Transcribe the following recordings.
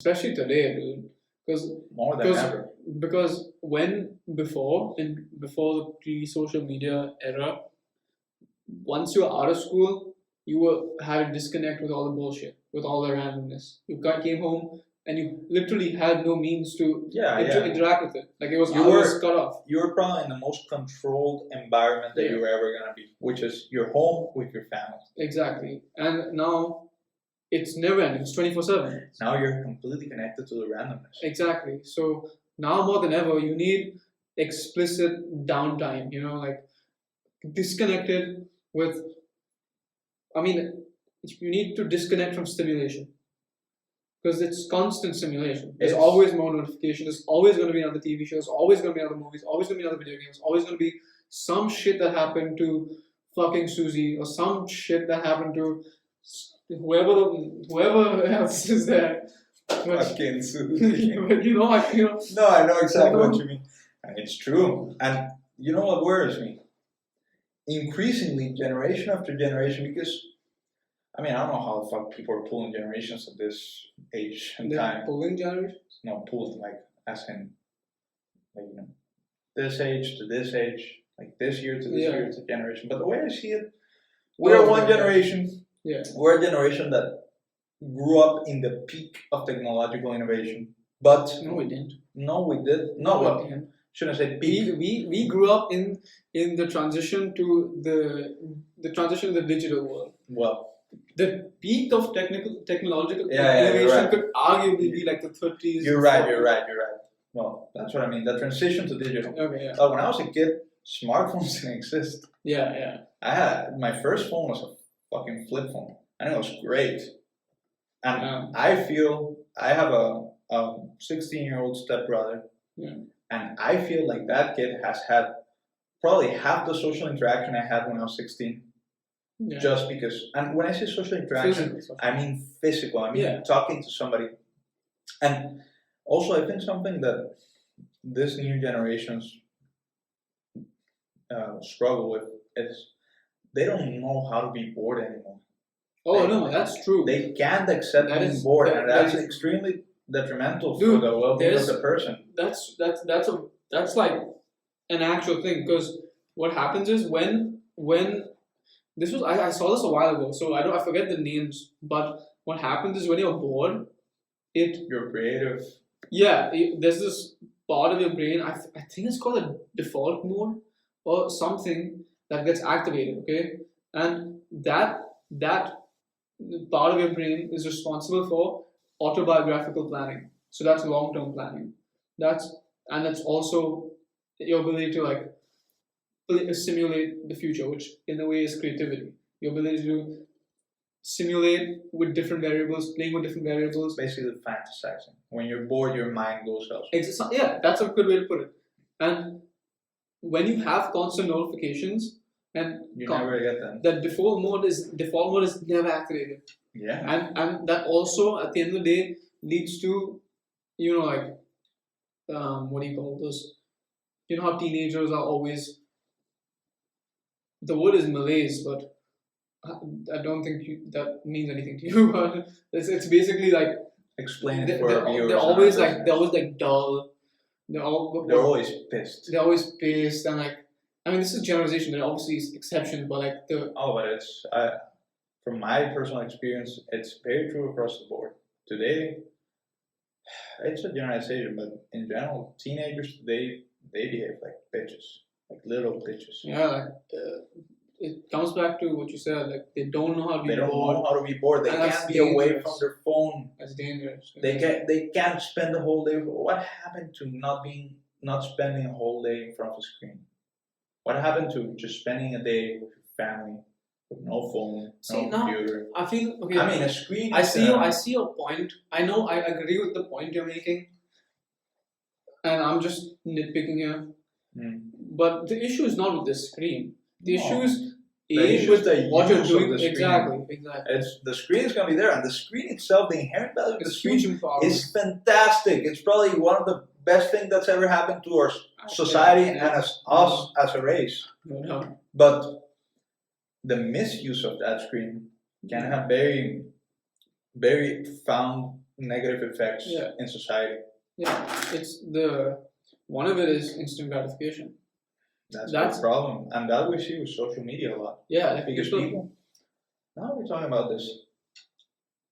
especially today, dude. More than ever. Because before the pre-social media era, once you were out of school, had a disconnect with all the bullshit, with all the randomness. You came home and you literally had no means to interact with it. Like it was always cut off. You were probably in the most controlled environment that you were ever gonna be, which is your home with your family. Exactly. And now it's never ending. It's 24/7. Now you're completely connected to the randomness. Exactly. So now more than ever, you need explicit downtime. Like disconnected with. I mean, you need to disconnect from stimulation. Because it's constant stimulation. There's always more notification. There's always going to be another TV show. There's always going to be other movies. Always going to be other video games. Always going to be some shit that happened to fucking Susie or some shit that happened to whoever else is there. Fucking Susie. No, I know exactly what you mean. And it's true. And you know what worries me? Increasingly, generation after generation, because I mean, I don't know how the fuck people are pulling generations at this age and time. Pulling generations? No, pulling, like, as in, like, this age to this age, like this year to this year to generation. But the way I see it, we're one generation. Yeah. We're a generation that grew up in the peak of technological innovation. But no, we didn't. No, we did. No, we didn't. Shouldn't I say peak? We grew up in the transition to the transition to the digital world. Well, the peak of technological innovation could arguably be like the 30s. You're right. Well, that's what I mean. The transition to digital. Okay, yeah. When I was a kid, smartphones didn't exist. Yeah. I had my first phone was a fucking flip phone, and it was great. And I feel I have a 16-year-old stepbrother, and I feel like that kid has had probably half the social interaction I had when I was 16. Yeah. Just because, and when I say social interaction, I mean physical. I mean talking to somebody. And also, I think something that this new generations struggle with is they don't know how to be bored anymore. Oh, no, that's true. They can't accept being bored, and that's extremely detrimental for the well-being of the person. That's like an actual thing, because what happens is when this was I saw this a while ago, so I forget the names, but what happens is when you're bored, you're creative. Yeah, there's this part of your brain, I think it's called a default mode or something, that gets activated, okay? And that part of your brain is responsible for autobiographical planning. So that's long-term planning. That's also your ability to like simulate the future, which in a way is creativity. Your ability to simulate with different variables, playing with different variables. Basically fantasizing. When you're bored, your mind goes elsewhere. Yeah, that's a good way to put it. And when you have constant notifications, and you never get them. The default mode is never activated. Yeah. And that also at the end of the day leads to, what do you call those? You know how teenagers are always, the word is malaise, but I don't think that means anything to you. But it's basically like, explain it for our viewers. They're always like dull. They're always pissed. They're always pissed, and like, I mean, this is generalization. There are obviously exceptions, but like but it's from my personal experience, it's very true across the board. Today, it's a generalization, but in general, teenagers they behave like bitches, like little bitches. Yeah, like it comes back to what you said. Like they don't know how to be bored. They don't know how to be bored. They can't be away from their phone. That's dangerous. They can't spend the whole day. What happened to not spending a whole day in front of a screen? What happened to just spending a day with your family, with no phone, no computer? I feel okay. I mean, a screen. I see your point. I know. I agree with the point you're making, and I'm just nitpicking here. But the issue is not with the screen. The issue is with what you're doing. Exactly. It's the screen is going to be there, and the screen itself, the inherent value of the screen is fantastic. It's probably one of the best things that's ever happened to our society and us as a race. No. But the misuse of that screen can have very, very profound negative effects in society. Yeah, it's one of it is instant gratification. That's the problem, and that we see with social media a lot. Yeah, like because people. Now we're talking about this.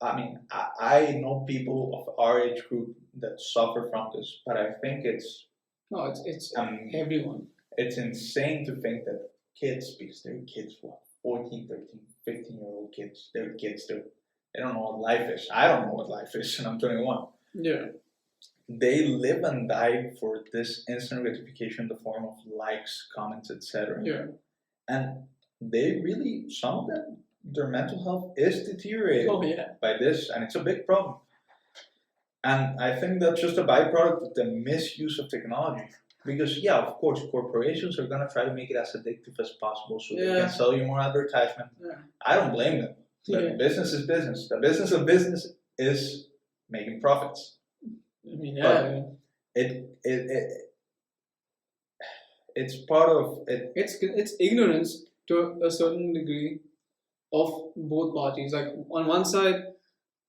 I mean, I know people of our age group that suffer from this, but I think it's everyone. It's insane to think that kids, because they're kids, 14, 13, 15-year-old kids, they're kids too. They don't know what life is. I don't know what life is, and I'm 21. Yeah. They live and die for this instant gratification in the form of likes, comments, etc. Yeah. And they really, some of them, their mental health is deteriorated by this, and it's a big problem. And I think that's just a byproduct of the misuse of technology. Because, yeah, of course, corporations are going to try to make it as addictive as possible so they can sell you more advertisement. Yeah. I don't blame them. But business is business. The business of business is making profits. I mean, it's part of it. It's ignorance to a certain degree of both parties. Like on one side,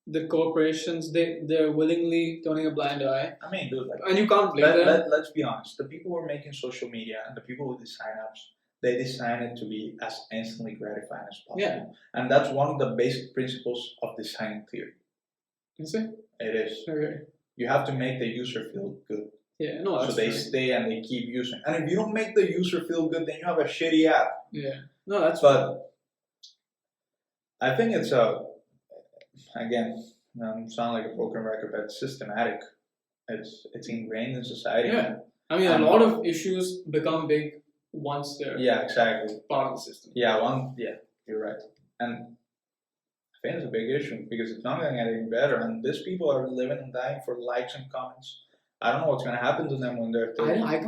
the corporations they're willingly turning a blind eye. I mean, dude, and you can't blame them. Let's be honest. The people who are making social media and the people who design apps, they design it to be as instantly gratifying as possible. Yeah. And that's one of the basic principles of design theory. Is it? It is. Okay. You have to make the user feel good. Yeah, no, that's so they stay and they keep using. And if you don't make the user feel good, then you have a shitty app. Yeah. No, that's But I think it's again, sound like a broken record, but it's systematic. It's ingrained in society. Yeah. I mean, a lot of issues become big once they're exactly part of the system. Yeah, you're right. And I think it's a big issue because it's not going to get any better. And these people are living and dying for likes and comments. I don't know what's going to happen to them when they're 30. I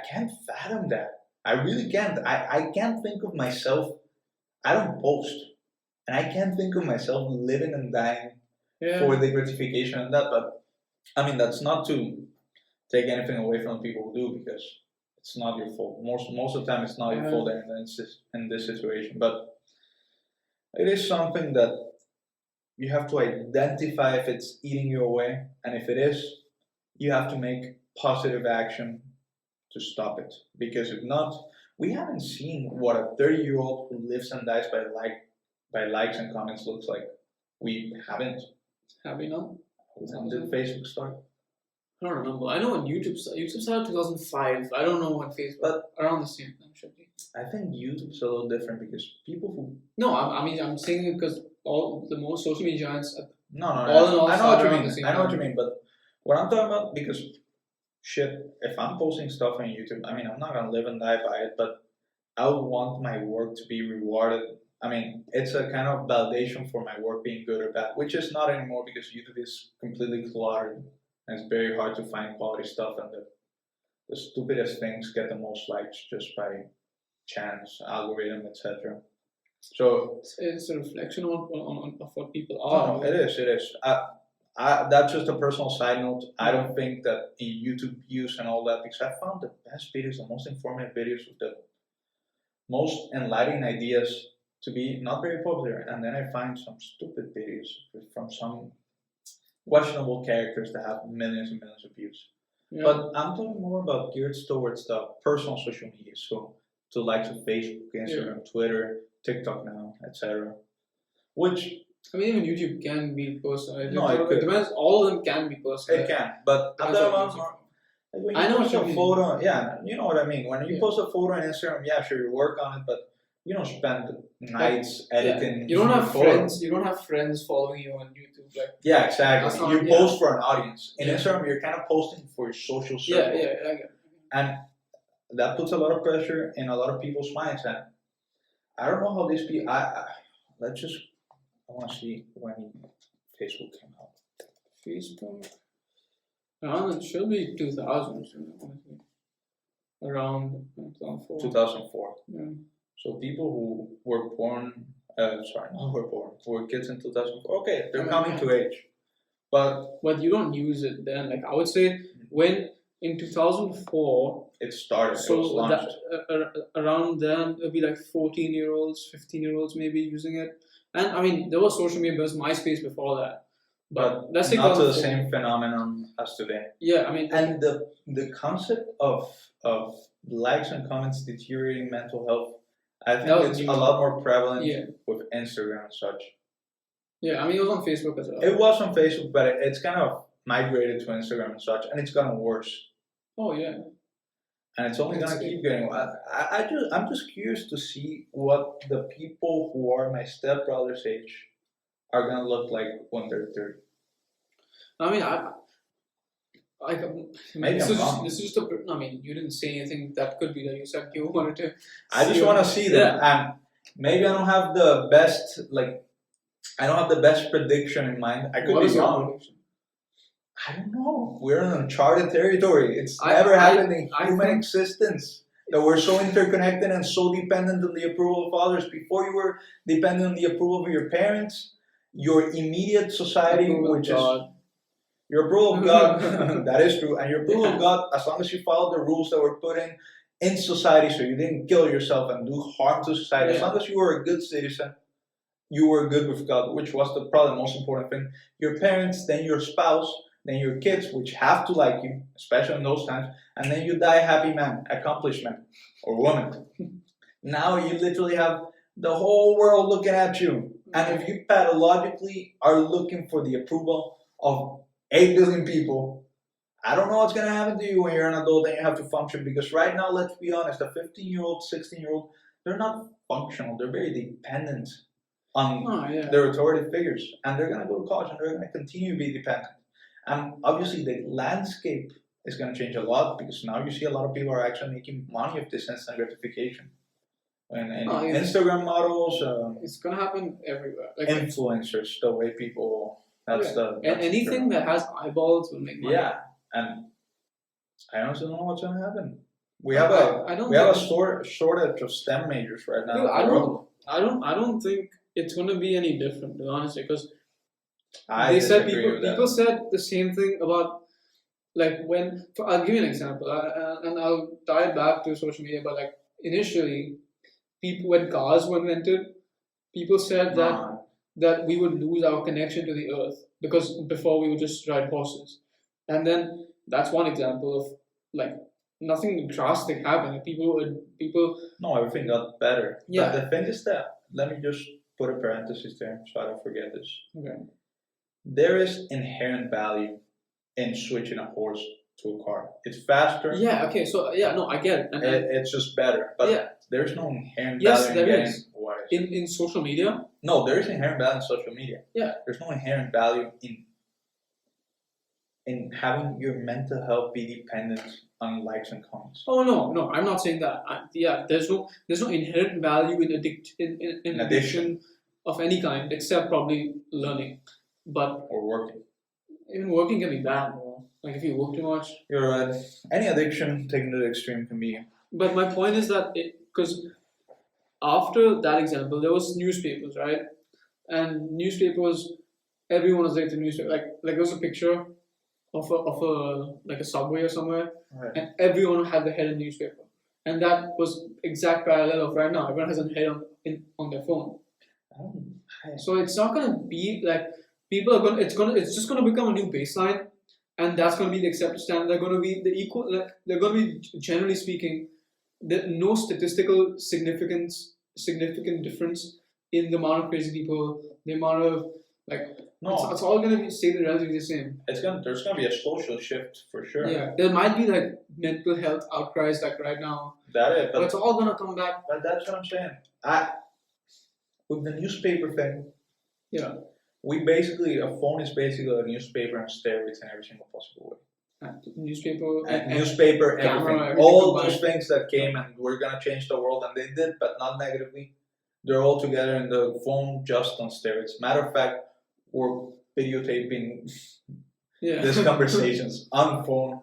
can't fathom that. I really can't. I can't think of myself. I don't post. And I can't think of myself living and dying for the gratification and that. But, I mean, that's not to take anything away from the people who do because it's not your fault. Most of the time, it's not your fault in this situation. But it is something that you have to identify if it's eating you away. And if it is, you have to make positive action to stop it. Because if not, we haven't seen what a 30-year-old who lives and dies by likes and comments looks like. We haven't. Have we not? When did Facebook start? I don't remember. I know when YouTube started 2005. I don't know when Facebook. But around the same time, should be. I think YouTube's a little different because people who. No, I'm saying it because all the most social media giants. No. I know what you mean. I know what you mean, but what I'm talking about because shit, if I'm posting stuff on YouTube, I mean, I'm not gonna live and die by it, but I would want my work to be rewarded. I mean, it's a kind of validation for my work being good or bad, which is not anymore because YouTube is completely cluttered and it's very hard to find quality stuff, and the stupidest things get the most likes just by chance, algorithm, etc. So it's a reflection of what people are. Oh, it is. That's just a personal side note. I don't think that in YouTube views and all that, because I found the best videos, the most informative videos with the most enlightening ideas to be not very popular, and then I find some stupid videos from some questionable characters that have millions and millions of views. Yeah. But I'm talking more about geared towards the personal social media, so to likes of Facebook, Instagram, Twitter, TikTok now, etc. Which I mean, even YouTube can be personal. It depends. All of them can be personal. It can, but I'm talking about more. Like when you post a photo, you know what I mean. When you post a photo on Instagram, sure, you work on it, but you don't spend nights editing. You don't have friends. You don't have friends following you on YouTube. Exactly. You post for an audience. In Instagram, you're kind of posting for your social circle. I get it. And that puts a lot of pressure in a lot of people's minds. And I don't know how these people. I want to see when Facebook came out. Facebook. It should be 2000. Around 2004. 2004. Yeah. So people who were born, who were kids in 2004, okay, they're coming to age. But you don't use it then. Like I would say when in 2004 it started, so it was launched. Around then there'll be like 14-year-olds, 15-year-olds maybe using it. And I mean there was social media, there was MySpace before that. but let's take not to the phone. same phenomenon as today. Yeah, I mean, and the concept of likes and comments deteriorating mental health, I think it's a lot more prevalent with Instagram and such. Yeah, I mean, it was on Facebook as well. It was on Facebook, but it's kind of migrated to Instagram and such, and it's gotten worse. Oh yeah. And it's only gonna keep getting. I'm just curious to see what the people who are my stepbrother's age are gonna look like when they're 30. I mean, maybe this I'm is wrong. This is just I mean, you didn't say anything that could be that you said you wanted to. I just want to see them, and maybe I don't have the best I don't have the best prediction in mind. I could be wrong. I don't know. We're in uncharted territory. It's never happened in human existence that we're so interconnected and so dependent on the approval of others. Before you were dependent on the approval of your parents, your immediate society, which is your approval of God, that is true, and your approval of God, as long as you followed the rules that were put in society, so you didn't kill yourself and do harm to society, as long as you were a good citizen, you were good with God, which was probably the most important thing. Your parents, then your spouse, then your kids, which have to like you, especially in those times, and then you die a happy man, accomplished man, or woman. Now you literally have the whole world looking at you. And if you pathologically are looking for the approval of 8 billion people, I don't know what's going to happen to you when you're an adult and you have to function. Because right now, let's be honest, a 15-year-old, 16-year-old, they're not functional. They're very dependent on their authority figures. And they're going to go to college and they're going to continue to be dependent. And obviously, the landscape is going to change a lot because now you see a lot of people are actually making money of this instant gratification. And Instagram models. It's going to happen everywhere. Like influencers, the way people. That's anything that has eyeballs will make money. Yeah, and I honestly don't know what's going to happen. We have a shortage of STEM majors right now. I don't think it's going to be any different, to be honest, because they said people said the same thing about when I'll give you an example, and I'll tie it back to social media. But initially, when cars were invented, people said that we would lose our connection to the earth because before we would just ride horses, and then that's one example of nothing drastic happened. No, everything got better. Yeah. But the thing is that, let me just put a parenthesis there so I don't forget this. Okay. There is inherent value in switching a horse to a car. It's faster. Yeah, okay, so I get it. And it's just better. But there's no inherent value in getting wires. In social media? No, there is inherent value in social media. Yeah. There's no inherent value in having your mental health be dependent on likes and comments. Oh no, I'm not saying that. There's no inherent value in addiction of any kind except probably learning. Or working. Even working can be bad, bro. If you work too much. You're right. Any addiction taken to the extreme can be. But my point is that because after that example, there was newspapers, right? And newspapers, everyone was the newspaper. There was a picture of a subway or somewhere, right. And everyone had the head in newspaper, and that was exact parallel of right now. Everyone has a head on their phone. So it's not gonna be people are it's just gonna become a new baseline, and that's gonna be the accepted standard. They're gonna be the equal. They're gonna be, generally speaking, no statistical significant difference in the amount of crazy people, the amount of it's all gonna stay relatively the same. There's gonna be a social shift for sure. Yeah, there might be mental health outcries right now. That is, but it's all gonna come back. But that's what I'm saying. With the newspaper thing. Yeah. A phone is basically a newspaper and steroids in every single possible way. Newspaper, camera, everything. All those things that came and we're gonna change the world, and they did, but not negatively. They're all together in the phone, just on steroids. Matter of fact, we're videotaping these conversations on phone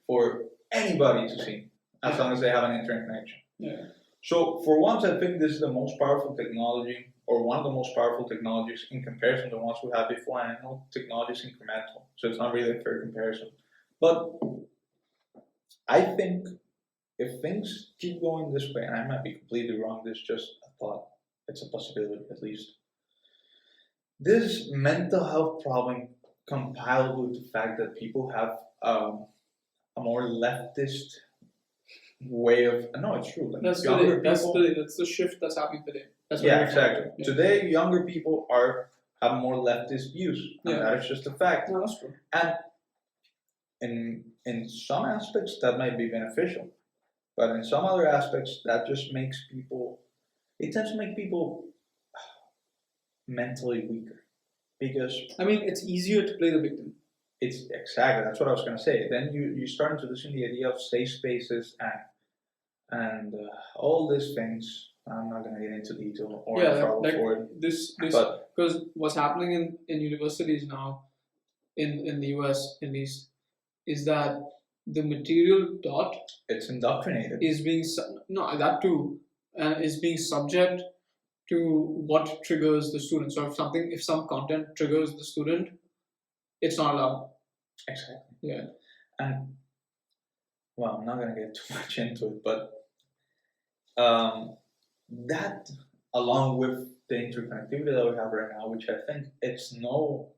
for anybody to see, as long as they have an internet connection. Yeah. So for once, I think this is the most powerful technology, or one of the most powerful technologies in comparison to the ones we had before. And I know technology is incremental, so it's not really a fair comparison. But I think if things keep going this way, and I might be completely wrong, this is just a thought, it's a possibility at least. This mental health problem compiled with the fact that people have a more leftist way of. No, it's true. Like That's younger today. people. That's the shift that's happening today. That's Yeah, exactly. Yeah. Today, younger people have more leftist views, and that is just a fact. No, that's true. And in some aspects, that might be beneficial, but in some other aspects, that just makes people. It tends to make people mentally weaker, because I mean, it's easier to play the victim. It's exactly, that's what I was going to say. Then you start introducing the idea of safe spaces and all these things. I'm not going to get into detail or for it. This because what's happening in universities now, in the US at least, is that the material taught, it's indoctrinated, is being that too, and is being subject to what triggers the student. So if some content triggers the student, it's not allowed. Exactly. Yeah. And well, I'm not going to get too much into it, but that, along with the interconnectivity that we have right now, which I think it's no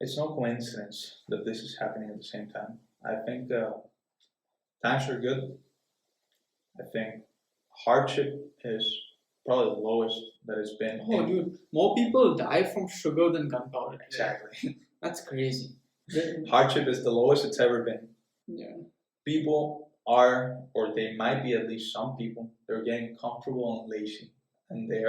coincidence that this is happening at the same time. I think times are good. I think hardship is probably the lowest that it's been. Oh, dude, more people die from sugar than gunpowder. Exactly. That's crazy. Hardship is the lowest it's ever been. Yeah. People are, or they might be, at least some people, they're getting comfortable and lazy, and they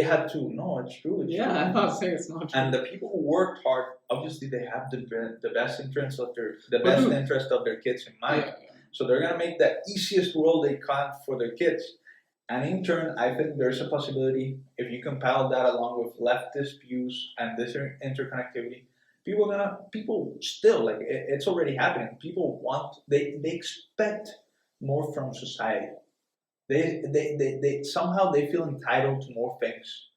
had to. No, it's true. It's true. I'm not saying it's not true. And the people who worked hard, obviously, they have the best interest of their kids in mind. Yeah. So they're gonna make the easiest world they can for their kids. And in turn, I think there's a possibility, if you compile that along with leftist views and this interconnectivity, people still, like, it's already happening. People they expect more from society. They somehow they feel entitled to more things.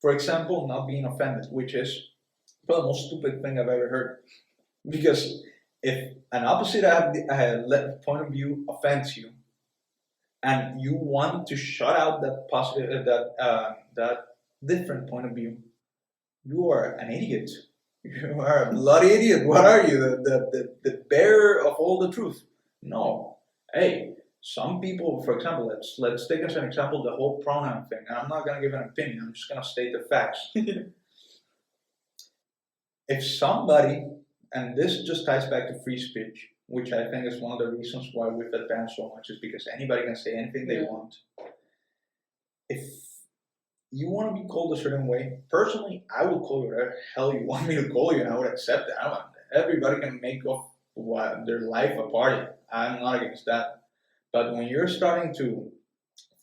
For example, not being offended, which is probably the most stupid thing I've ever heard. Because if an opposite point of view offends you, and you want to shut out that different point of view, you are an idiot. You are a bloody idiot. What are you, the bearer of all the truth? No. Hey, some people, for example, let's take as an example the whole pronoun thing. And I'm not going to give an opinion. I'm just going to state the facts. If somebody, and this just ties back to free speech, which I think is one of the reasons why we've advanced so much, is because anybody can say anything they want. If you want to be called a certain way, personally, I will call you whatever the hell you want me to call you, and I would accept it. Everybody can make of their life a party. I'm not against that. But when you're starting to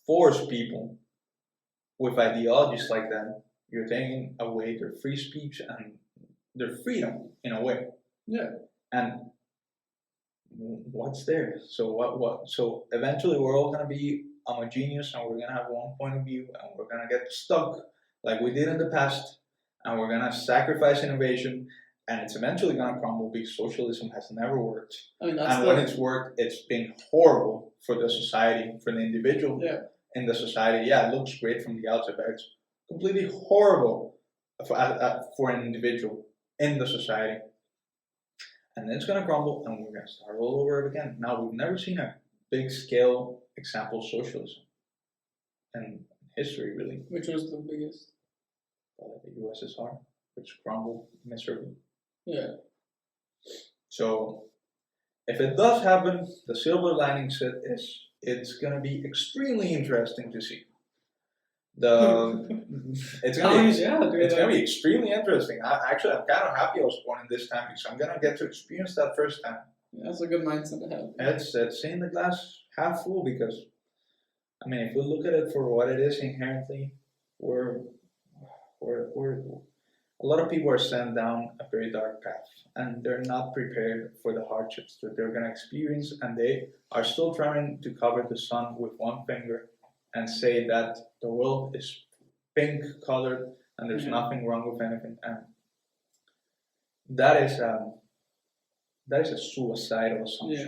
force people with ideologies like that, you're taking away their free speech and their freedom in a way. Yeah. And what's there? So what? So eventually we're all gonna be homogeneous, and we're gonna have one point of view, and we're gonna get stuck like we did in the past, and we're gonna sacrifice innovation, and it's eventually gonna crumble because socialism has never worked. I mean, when it's worked, it's been horrible for the society, for the individual in the society. Yeah, it looks great from the outside, but it's completely horrible for an individual in the society. And then it's going to crumble, and we're going to start all over again. Now, we've never seen a big-scale example of socialism in history, really. Which was the biggest? The USSR, which crumbled miserably. Yeah. So, if it does happen, the silver lining is it's going to be extremely interesting to see. It's gonna be extremely interesting. I'm kind of happy I was born in this time, because I'm gonna get to experience that first time. Yeah, that's a good mindset to have. It's seeing the glass half full, because I mean, if we look at it for what it is inherently, we're a lot of people are sent down a very dark path, and they're not prepared for the hardships that they're gonna experience, and they are still trying to cover the sun with one finger and say that the world is pink colored and there's nothing wrong with anything, and that is a suicidal assumption. Yeah.